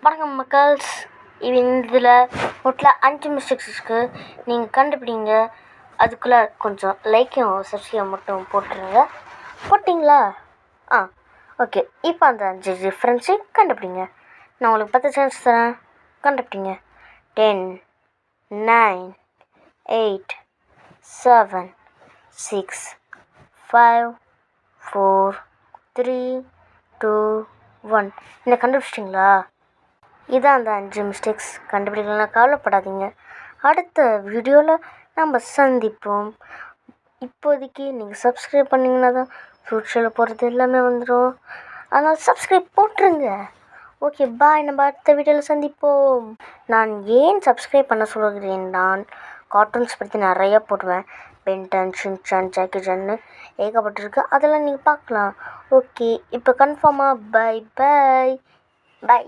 வணக்கம் மக்கள்ஸ். இதில் மொட்டில் 5 மிஸ்டேக்ஸ் இருக்குது. நீங்கள் கண்டுபிடிங்க. அதுக்குள்ளே கொஞ்சம் லைக்கையும் சப்ஸ்கிரைப் மட்டும் போட்டுருங்க. போட்டிங்களா? ஓகே. இப்போ அந்த 5 டிஃப்ரென்ஸையும் கண்டுபிடிங்க. நான் உங்களுக்கு 10 சான்ஸ் தரேன். கண்டுபிடிங்க. 10, 9, 8, 7, 6, 5, 4, 3, 2, 1. என்ன கண்டுபிடிச்சிட்டிங்களா? இதான் அந்த 5 மிஸ்டேக்ஸ். கண்டுபிடிக்கலாம், கவலைப்படாதீங்க. அடுத்த வீடியோவில் நம்ம சந்திப்போம். இப்போதைக்கு நீங்கள் சப்ஸ்கிரைப் பண்ணிங்கன்னா தான் ஃப்யூச்சரில் போகிறது எல்லாமே வந்துடும். அதனால் சப்ஸ்கிரைப் போட்டுருங்க. ஓகே, பாய். நம்ம அடுத்த வீடியோவில் சந்திப்போம். நான் ஏன் சப்ஸ்கிரைப் பண்ண சொல்கிறேன், நான் கார்ட்டூன்ஸ் பற்றி நிறையா போடுவேன். பென்டன், ஷின்சான், ஜாக்கி சான்னு ஏகப்பட்டிருக்கு. அதெல்லாம் நீங்கள் பார்க்கலாம். ஓகே, இப்போ கன்ஃபார்மாக பை.